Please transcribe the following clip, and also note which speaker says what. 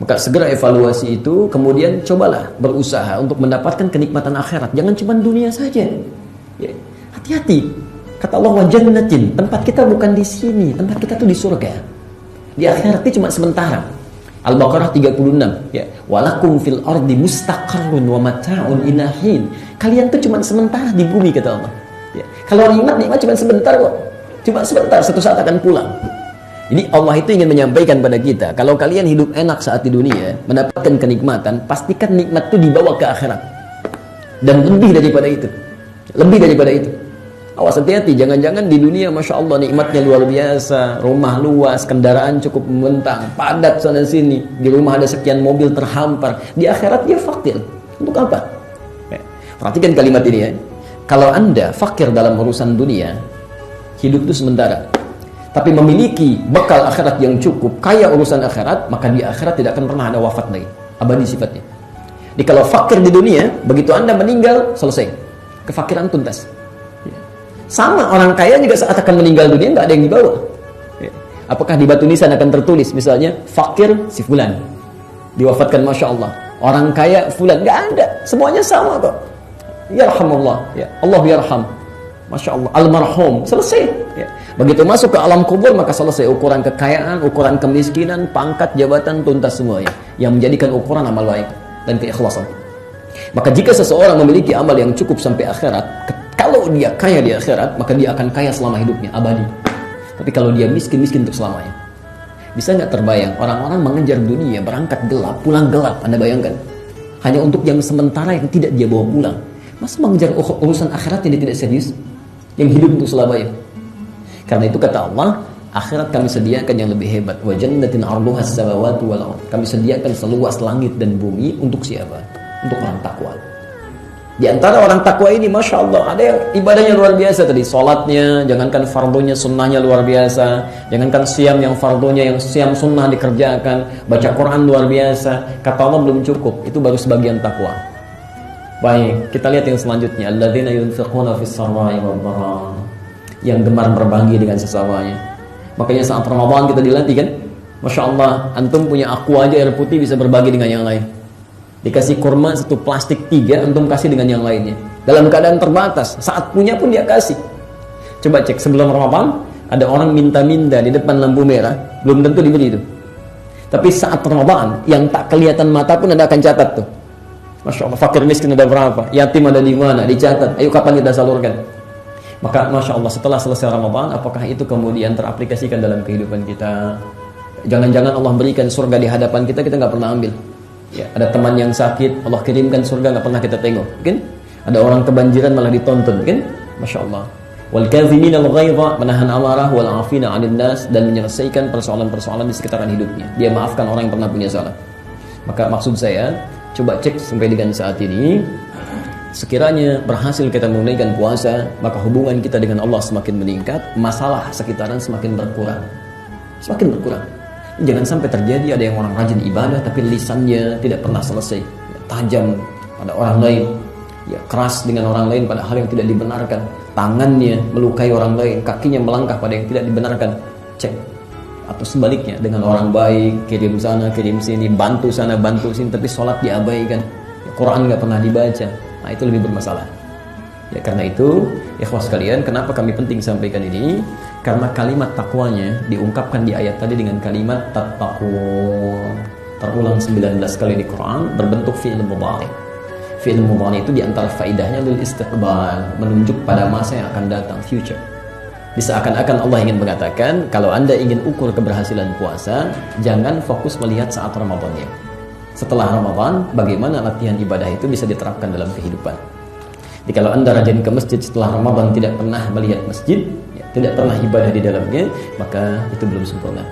Speaker 1: Maka segera evaluasi itu, kemudian cobalah berusaha untuk mendapatkan kenikmatan akhirat. Jangan cuma dunia saja. Ya, hati-hati. Kata Allah, wa jannatin, tempat kita bukan di sini, tempat kita tuh di surga. Di akhirat itu cuma sementara. Al-Baqarah 36, ya. Walakum fil ardi mustaqarrun wa mata'un ilahin. Kalian tuh cuma sementara di bumi, kata Allah. Ya. Kalau nikmat cuma sebentar kok. Cuma sebentar, satu saat akan pulang. Jadi Allah itu ingin menyampaikan pada kita, kalau kalian hidup enak saat di dunia, mendapatkan kenikmatan, pastikan nikmat itu dibawa ke akhirat. Dan lebih daripada itu. Lebih daripada itu. Awas, hati-hati, jangan-jangan di dunia Masya Allah nikmatnya luar biasa, rumah luas, kendaraan cukup membentang, padat sana sini, di rumah ada sekian mobil terhampar. Di akhirat dia fakir. Untuk apa? Perhatikan kalimat ini ya. Kalau Anda fakir dalam urusan dunia, hidup itu sementara. Tapi memiliki bekal akhirat yang cukup, kaya urusan akhirat, maka di akhirat tidak akan pernah ada wafat lagi. Abadi sifatnya. Jadi kalau fakir di dunia, begitu Anda meninggal, selesai. Kefakiran tuntas. Sama orang kaya juga saat akan meninggal dunia, nggak ada yang dibawa. Apakah di batu nisan akan tertulis, misalnya, fakir si fulan. Diwafatkan Masya Allah. Orang kaya fulan, nggak ada. Semuanya sama kok. Yarhamullah. Ya. Allah yarham. Masya Allah, almarhum, selesai. Ya. Begitu masuk ke alam kubur, maka selesai ukuran kekayaan, ukuran kemiskinan, pangkat, jabatan, tuntas semuanya. Yang menjadikan ukuran amal baik dan keikhlasan. Maka jika seseorang memiliki amal yang cukup sampai akhirat, kalau dia kaya di akhirat, maka dia akan kaya selama hidupnya, abadi. Tapi kalau dia miskin untuk selamanya. Bisa nggak terbayang, orang-orang mengejar dunia, berangkat gelap, pulang gelap, Anda bayangkan. Hanya untuk yang sementara yang tidak dia bawa pulang. Masa mengejar urusan akhirat yang dia tidak serius? Yang hidup untuk selamanya. Karena itu kata Allah, akhirat kami sediakan yang lebih hebat. Wa jannatin 'arduha as-samawati wal ardh. Kami sediakan seluas langit dan bumi untuk siapa? Untuk orang takwa. Di antara orang takwa ini, Masya Allah, ada yang ibadahnya luar biasa tadi. Salatnya, jangankan fardunya, sunnahnya luar biasa. Jangankan siam yang fardunya, yang siam sunnah dikerjakan. Baca Quran luar biasa. Kata Allah belum cukup. Itu baru sebagian takwa. Baik, kita lihat yang selanjutnya. Alladzina yunfiquna fis sarra'i wad dharra. Yang gemar berbagi dengan sesamanya. Makanya saat Ramadan kita dilatih kan? Masya Allah, antum punya aqua aja air putih bisa berbagi dengan yang lain. Dikasih kurma satu plastik 3, antum kasih dengan yang lainnya. Dalam keadaan terbatas, saat punya pun dia kasih. Coba cek sebelum Ramadan, ada orang minta-minta di depan lampu merah, belum tentu diberi itu. Tapi saat Ramadan, yang tak kelihatan mata pun Anda akan catat tuh. Masya Allah, fakir miskin ada berapa, yatim ada di mana, dicatat. Ayo kapan kita salurkan? Maka Masya Allah, setelah selesai Ramadan, apakah itu kemudian teraplikasikan dalam kehidupan kita? Jangan-jangan Allah berikan surga di hadapan kita, kita nggak pernah ambil. Ya, ada teman yang sakit, Allah kirimkan surga, nggak pernah kita tengok, kan? Ada orang kebanjiran malah ditonton, kan? Masya Allah. Wal kadhimina al-ghaidha, menahan amarah, wal 'afina 'anil nas, dan menyelesaikan persoalan-persoalan di sekitaran hidupnya. Dia maafkan orang yang pernah punya salah. Maka maksud saya, coba cek sampai dengan saat ini, sekiranya berhasil kita menunaikan puasa, maka hubungan kita dengan Allah semakin meningkat, masalah sekitaran semakin berkurang. Semakin berkurang. Jangan sampai terjadi ada yang orang rajin ibadah tapi lisannya tidak pernah selesai, tajam pada orang lain, ya keras dengan orang lain pada hal yang tidak dibenarkan, tangannya melukai orang lain, kakinya melangkah pada yang tidak dibenarkan. Cek. Atau sebaliknya, dengan orang baik, kirim sana, kirim sini, bantu sana, bantu sini, tapi sholat diabaikan, ya, Quran nggak pernah dibaca. Nah, itu lebih bermasalah. Ya, karena itu, ikhwas sekalian, kenapa kami penting sampaikan ini? Karena kalimat takwanya diungkapkan di ayat tadi dengan kalimat tattaqu. Terulang 19 kali di Quran, berbentuk fi'il mudhari. Fi'il mudhari itu diantara faidahnya lil istiqbal, menunjuk pada masa yang akan datang, future. Seakan-akan Allah ingin mengatakan, kalau Anda ingin ukur keberhasilan puasa, jangan fokus melihat saat Ramadannya. Setelah Ramadan, bagaimana latihan ibadah itu bisa diterapkan dalam kehidupan. Jadi kalau Anda rajin ke masjid setelah Ramadan tidak pernah melihat masjid, ya, tidak pernah ibadah di dalamnya, maka itu belum sempurna.